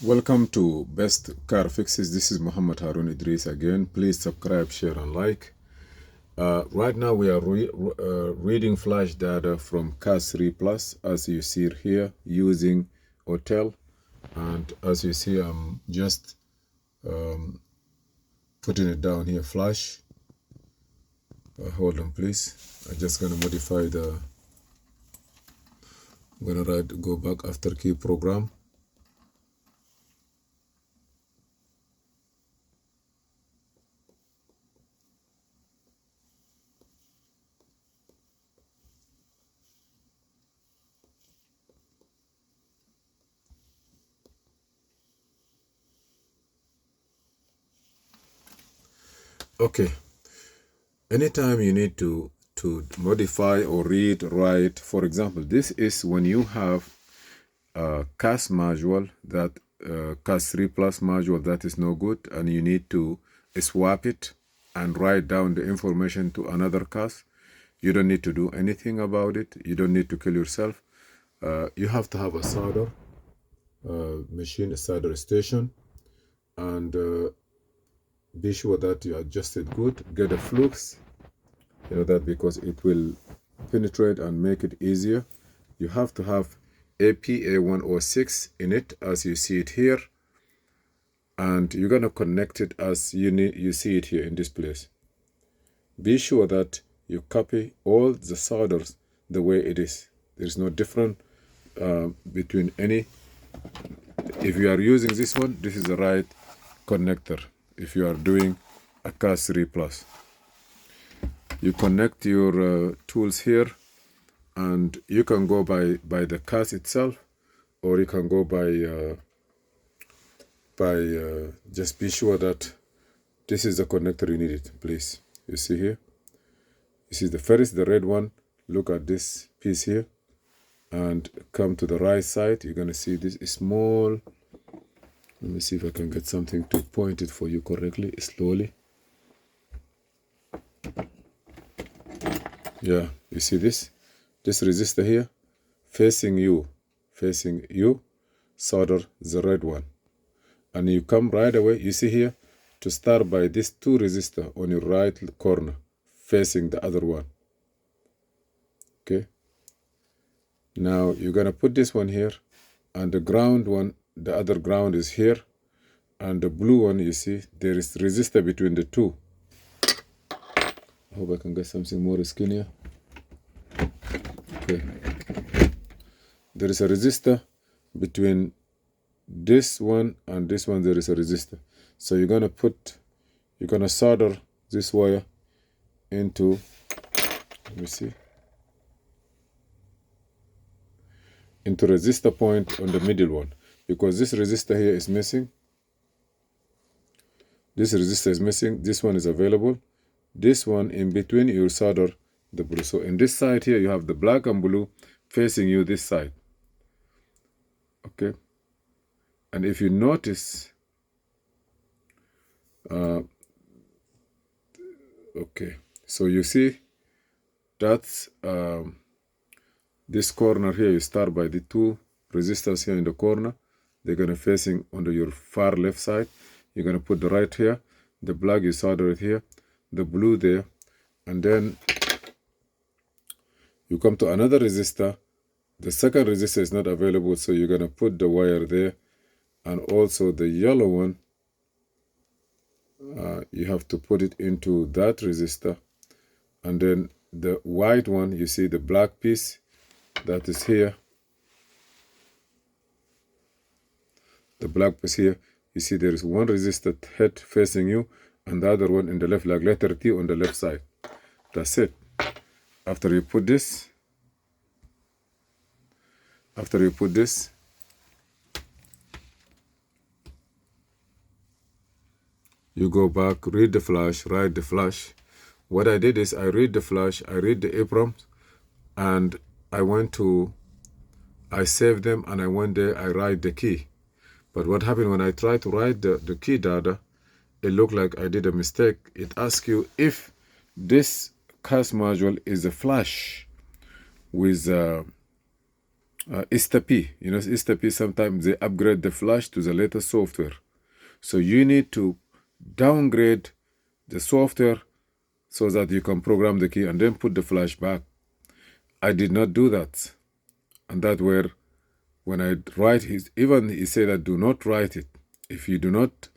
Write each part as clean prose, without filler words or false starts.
Welcome to Best Car Fixes. This is Muhammad Harun Idris again. Please subscribe, share, and like. Right now we are reading flash data from CAS 3 Plus, as you see it here, using Hotel. And as you see, I'm just putting it down here, flash. Hold on, please. I'm just going to modify the... I'm going to go back after key program. Okay. Anytime you need to modify or read, write, for example, this is when you have a CAS module that CAS 3 Plus module that is no good, and you need to swap it and write down the information to another CAS. You don't need to do anything about it. You don't need to kill yourself. You have to have a solder machine, a solder station, and be sure that you adjust it good. Get a flux, you know that, because it will penetrate and make it easier. You have to have APA106 in it, as you see it here, and you're going to connect it as you see it here in this place. Be sure that you copy all the solders the way it is. There's no difference between any. If you are using this one, this is the right connector. If you are doing a CAS 3 Plus, you connect your tools here, and you can go by the CAS itself, or you can go by just be sure that this is the connector you need it, please. You see here, you see the first, the red one. Look at this piece here and come to the right side. You're gonna see this is small. Let me see if I can get something to point it for you correctly, slowly. Yeah, you see this resistor here, facing you, solder the red one. And you come right away, you see here, to start by this two resistor on your right corner, facing the other one. Okay. Now you're gonna put this one here, and the ground one, the other ground is here, and the blue one, you see, there is resistor between the two. I hope I can get something more skinnier. Okay. There is a resistor between this one and this one. There is a resistor. So you're gonna solder this wire into, let me see, into resistor point on the middle one, because this resistor here is missing. This resistor is missing. This one is available. This one in between, you solder the blue. So in this side here, you have the black and blue facing you this side. Okay. And if you notice, okay, so you see that's this corner here. You start by the two resistors here in the corner. They're gonna facing on your far left side. You're gonna put the right here, the black you solder it here, the blue there, and then you come to another resistor. The second resistor is not available, so you're gonna put the wire there, and also the yellow one, you have to put it into that resistor, and then the white one, you see the black piece that is here, the black piece here, you see there is one resistor head facing you, and the other one in the left, like letter T on the left side. That's it. After you put this, you go back, read the flash, write the flash. What I did is I read the flash, I read the Eeprom, and I saved them, and I went there, I write the key. But what happened when I tried to write the key data, it looked like I did a mistake. It asks you if this CAS module is a flash with Ista P. You know, Ista P, sometimes they upgrade the flash to the latest software. So you need to downgrade the software so that you can program the key and then put the flash back. I did not do that. And that where when I write, even he said that do not write it. If you do not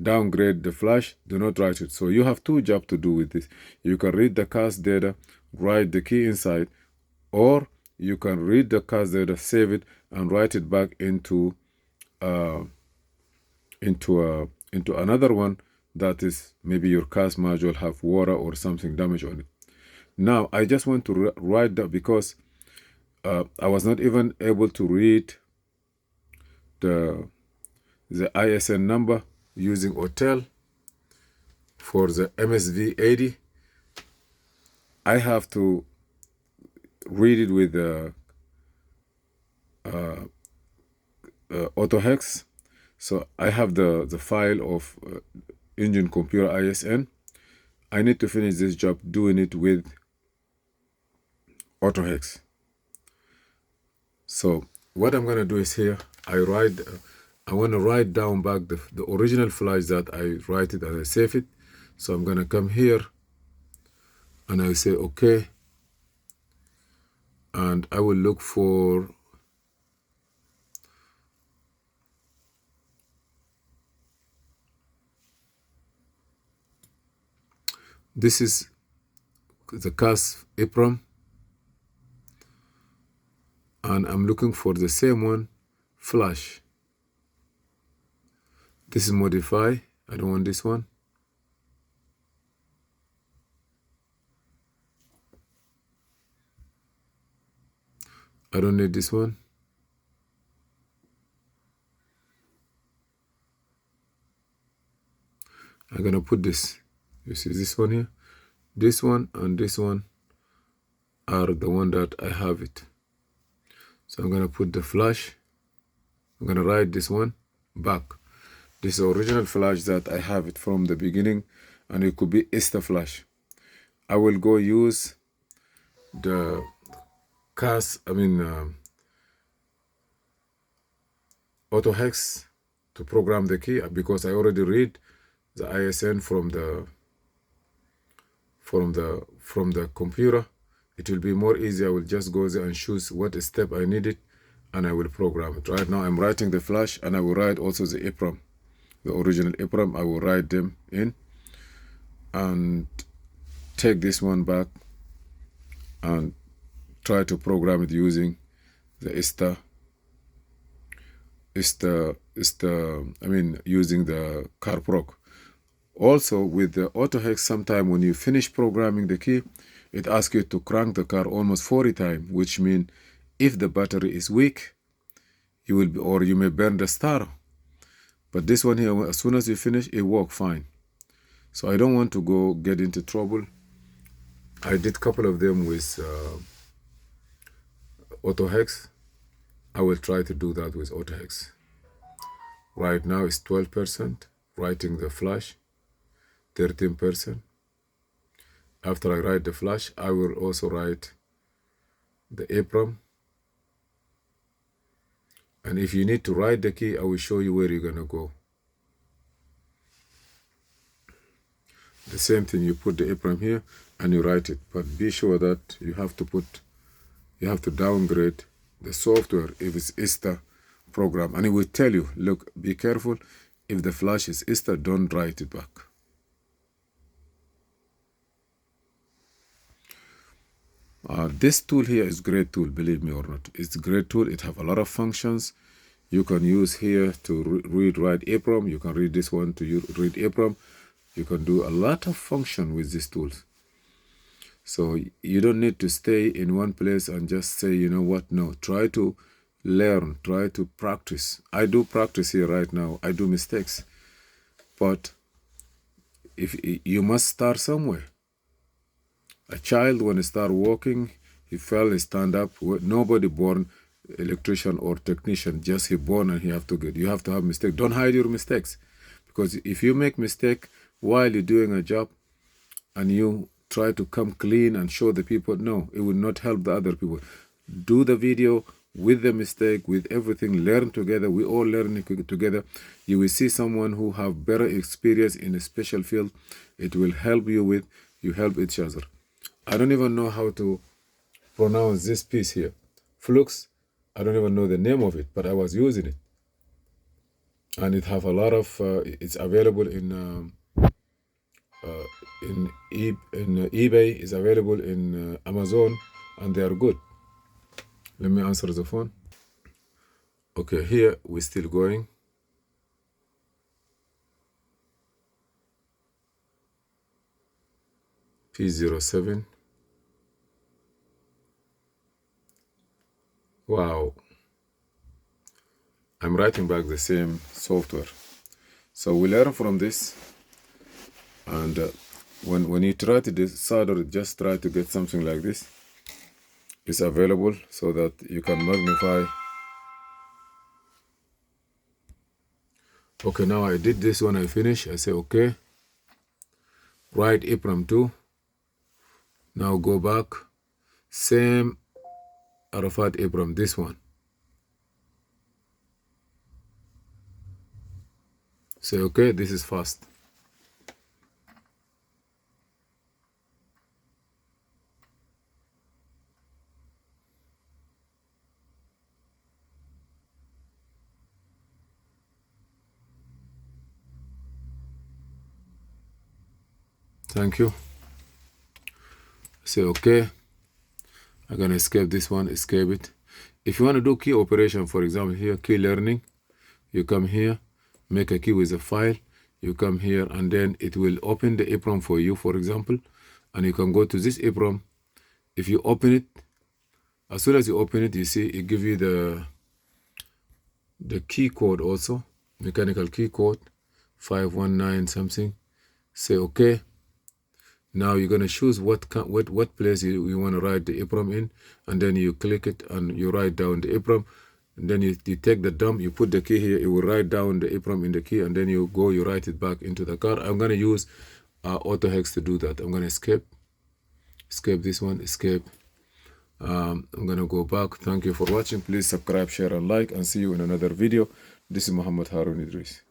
downgrade the flash, do not write it. So you have two jobs to do with this. You can read the cast data, write the key inside, or you can read the cast data, save it, and write it back into another one that is maybe your cast module have water or something damage on it. Now I just want to write that because I was not even able to read the ISN number using Hotel for the MSV 80. I have to read it with Autohex. So I have the file of engine computer ISN. I need to finish this job doing it with Autohex. So what I'm going to do is here, I want to write down back the original flash that I write it and I save it. So I'm going to come here and I say, okay. And I will look for this is the cast Eeprom. And I'm looking for the same one, flash. This is modify. I don't want this one. I don't need this one. I'm gonna put this. You see this one here? This one and this one are the one that I have it. So I'm gonna put the flash. I'm gonna write this one back. This is the original flash that I have it from the beginning, and it could be Ista flash. I will go use the Autohex to program the key because I already read the ISN from the computer. It will be more easy. I will just go there and choose what step I need it, and I will program it. Right now I'm writing the flash, and I will write also the Eeprom, the original Eeprom. I will write them in and take this one back and try to program it using the Ista, using the CarProc. Also with the Autohex, sometime when you finish programming the key, it asks you to crank the car almost 40 times, which means if the battery is weak, you will be, or you may burn the starter. But this one here, as soon as you finish, it works fine. So I don't want to go get into trouble. I did a couple of them with Autohex. I will try to do that with Autohex. Right now it's 12%, writing the flash, 13%. After I write the flash, I will also write the Eeprom. And if you need to write the key, I will show you where you're gonna go. The same thing, you put the Eeprom here and you write it, but be sure that you have to downgrade the software if it's Ista program, and it will tell you, look, be careful, if the flash is Ista, don't write it back. This tool here is a great tool, believe me or not. It's a great tool. It have a lot of functions you can use here to write Eeprom. You can read this one to read Eeprom. You can do a lot of function with these tools. So you don't need to stay in one place and just say, you know what, no. Try to learn, try to practice. I do practice here right now. I do mistakes. But if you must start somewhere. A child, when he start walking, he fell, he stand up. Nobody born electrician or technician, just he born and he have to get. You have to have mistake. Don't hide your mistakes, because if you make mistake while you're doing a job and you try to come clean and show the people, no, it will not help the other people. Do the video with the mistake, with everything, learn together. We all learn together. You will see someone who have better experience in a special field. It will help you with, you help each other. I don't even know how to pronounce this piece here. Flux, I don't even know the name of it, but I was using it. And it have a lot of, it's available in eBay, is available in Amazon, and they are good. Let me answer the phone. Okay, here we're still going. P07. Wow. I'm writing back the same software. So we learn from this. And when you try to solder, just try to get something like this. It's available so that you can magnify. Okay, now I did this. When I finish, I say okay. Write Eeprom 2. Now go back. Same Arafat Eeprom, this one. Say okay, this is fast. Thank you. Say okay. I'm gonna escape this one, escape it. If you want to do key operation, for example, here, key learning, you come here, make a key with a file, you come here, and then it will open the Eeprom for you, for example, and you can go to this Eeprom. If you open it, as soon as you open it, you see it give you the key code also, mechanical key code, 519 something. Say okay. Now you're gonna choose what place you want to write the Eeprom in, and then you click it and you write down the Eeprom. And then you take the dump, you put the key here, it will write down the Eeprom in the key, and then you write it back into the car. I'm gonna use Autohex to do that. I'm gonna escape this one, escape. I'm gonna go back. Thank you for watching. Please subscribe, share, and like, and see you in another video. This is Muhammad Harun Idris.